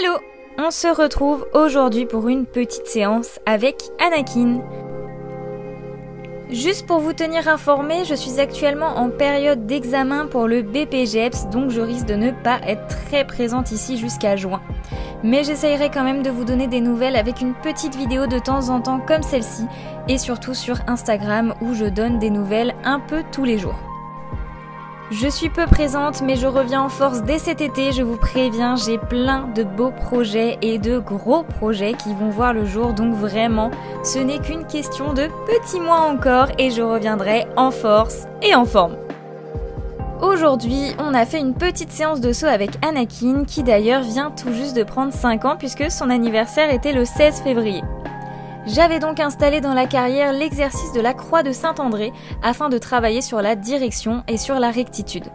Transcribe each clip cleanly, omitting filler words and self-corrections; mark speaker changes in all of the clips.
Speaker 1: Hello! On se retrouve aujourd'hui pour une petite séance avec Anakin. Juste pour vous tenir informé, je suis actuellement en période d'examen pour le BPGEPS, donc je risque de ne pas être très présente ici jusqu'à juin. Mais j'essayerai quand même de vous donner des nouvelles avec une petite vidéo de temps en temps comme celle-ci, et surtout sur Instagram où je donne des nouvelles un peu tous les jours. Je suis peu présente mais je reviens en force dès cet été, je vous préviens, j'ai plein de beaux projets et de gros projets qui vont voir le jour, donc vraiment ce n'est qu'une question de petits mois encore et je reviendrai en force et en forme. Aujourd'hui, on a fait une petite séance de saut avec Anakin qui d'ailleurs vient tout juste de prendre 5 ans puisque son anniversaire était le 16 février. J'avais donc installé dans la carrière l'exercice de la croix de Saint-André afin de travailler sur la direction et sur la rectitude.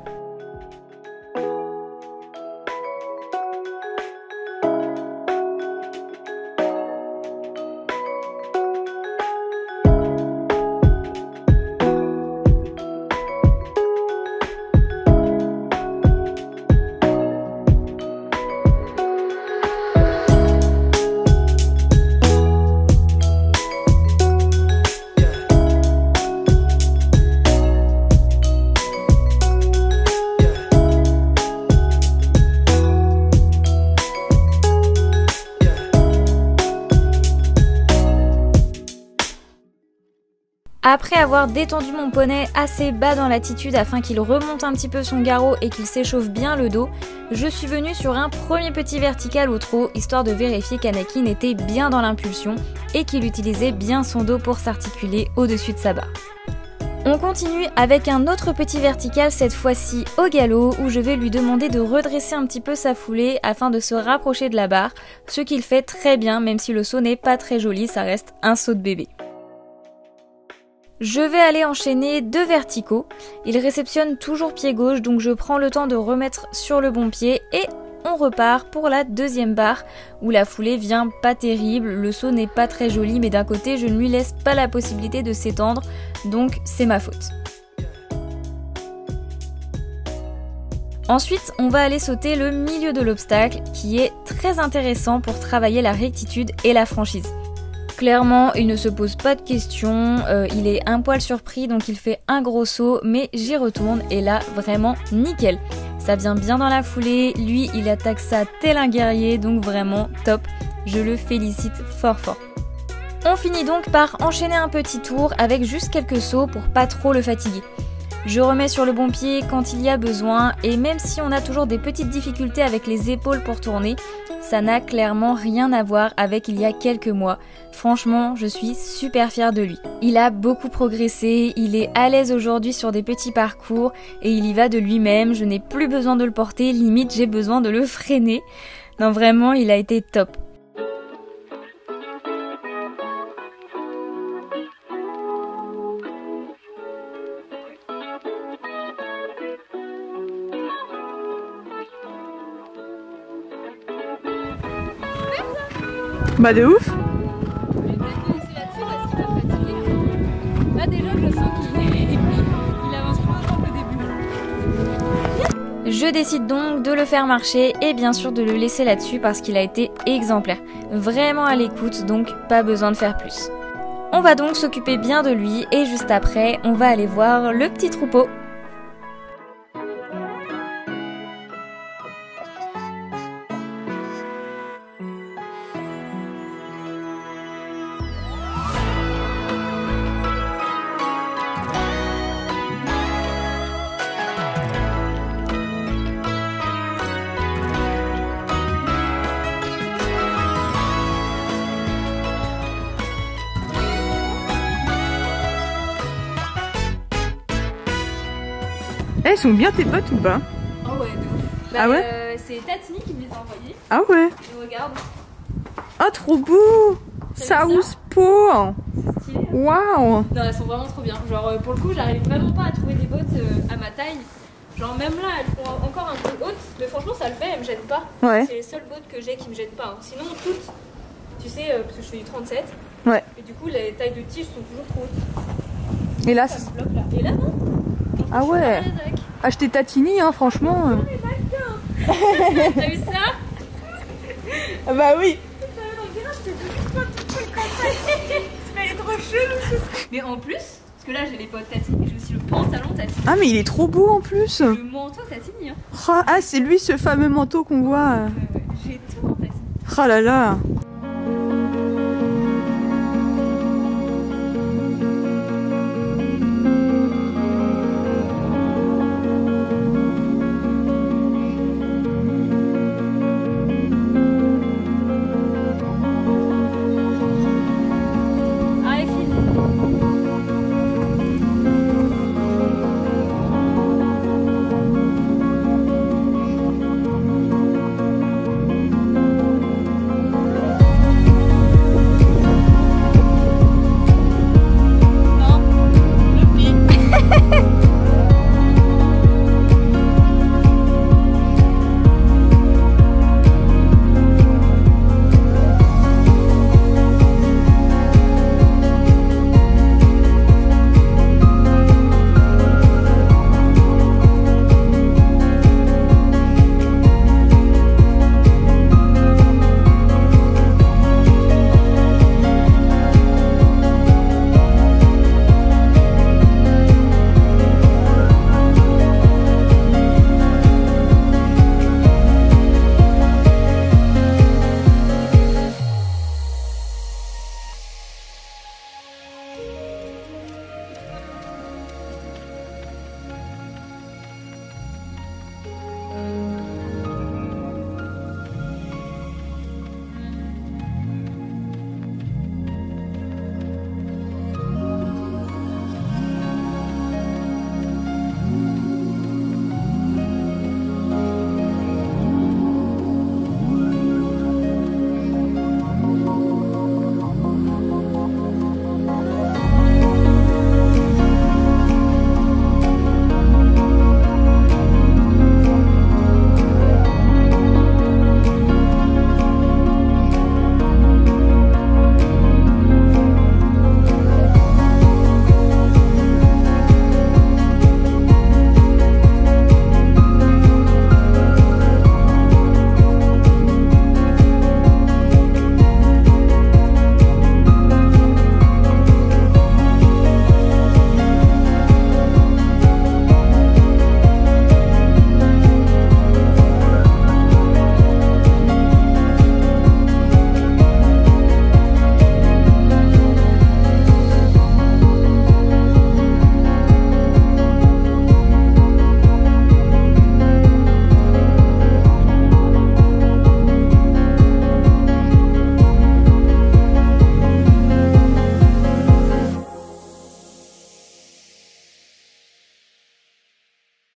Speaker 1: Après avoir détendu mon poney assez bas dans l'attitude afin qu'il remonte un petit peu son garrot et qu'il s'échauffe bien le dos, je suis venue sur un premier petit vertical au trot, histoire de vérifier qu'Anakin était bien dans l'impulsion et qu'il utilisait bien son dos pour s'articuler au-dessus de sa barre. On continue avec un autre petit vertical, cette fois-ci au galop, où je vais lui demander de redresser un petit peu sa foulée afin de se rapprocher de la barre, ce qu'il fait très bien, même si le saut n'est pas très joli, ça reste un saut de bébé. Je vais aller enchaîner 2 verticaux, il réceptionne toujours pied gauche donc je prends le temps de remettre sur le bon pied et on repart pour la deuxième barre où la foulée vient pas terrible, le saut n'est pas très joli mais d'un côté je ne lui laisse pas la possibilité de s'étendre donc c'est ma faute. Ensuite on va aller sauter le milieu de l'obstacle qui est très intéressant pour travailler la rectitude et la franchise. Clairement, il ne se pose pas de questions, il est un poil surpris donc il fait un gros saut, mais j'y retourne et là, vraiment nickel. Ça vient bien dans la foulée, lui il attaque ça tel un guerrier, donc vraiment top, je le félicite fort fort. On finit donc par enchaîner un petit tour avec juste quelques sauts pour pas trop le fatiguer. Je remets sur le bon pied quand il y a besoin et même si on a toujours des petites difficultés avec les épaules pour tourner, ça n'a clairement rien à voir avec il y a quelques mois. Franchement, je suis super fière de lui. Il a beaucoup progressé, il est à l'aise aujourd'hui sur des petits parcours et il y va de lui-même, je n'ai plus besoin de le porter, limite j'ai besoin de le freiner. Non vraiment, il a été top.
Speaker 2: Bah de ouf.
Speaker 1: Là déjà je sens qu'il avance plus longtemps qu'au début. Je décide donc de le faire marcher et bien sûr de le laisser là-dessus parce qu'il a été exemplaire. Vraiment à l'écoute donc pas besoin de faire plus. On va donc s'occuper bien de lui et juste après on va aller voir le petit troupeau.
Speaker 2: Ils sont bien tes potes ou pas?
Speaker 1: Oh ouais, de ouf. Bah,
Speaker 2: ah ouais
Speaker 1: c'est Tatini qui me les a envoyés.
Speaker 2: Ah ouais.
Speaker 1: Et regarde.
Speaker 2: Oh trop beau. Southpaw.
Speaker 1: C'est stylé.
Speaker 2: Waouh.
Speaker 1: Non, elles sont vraiment trop bien. Genre pour le coup, j'arrive vraiment pas à trouver des bottes à ma taille. Genre même là, elles font encore un peu hautes. Mais franchement, ça le fait, elles me gênent pas.
Speaker 2: Ouais.
Speaker 1: C'est les seules bottes que j'ai qui me gênent pas. Hein. Sinon, toutes, tu sais, parce que je fais du 37.
Speaker 2: Ouais.
Speaker 1: Et du coup, les tailles de tige sont toujours trop hautes.
Speaker 2: Et là,
Speaker 1: ça me bloque là. Et là, non.
Speaker 2: Ah ouais. Acheter Tatini, hein, franchement.
Speaker 1: T'as vu ça?
Speaker 2: Ah bah oui.
Speaker 1: Mais elle est trop chelou. Mais en plus, parce que là j'ai les potes Tatini, mais j'ai aussi le pantalon Tatini.
Speaker 2: Ah mais il est trop beau en plus.
Speaker 1: Le manteau Tatini. Hein.
Speaker 2: Ah c'est lui ce fameux manteau qu'on voit.
Speaker 1: J'ai tout en Tatini.
Speaker 2: Oh là là.
Speaker 1: Allez, file.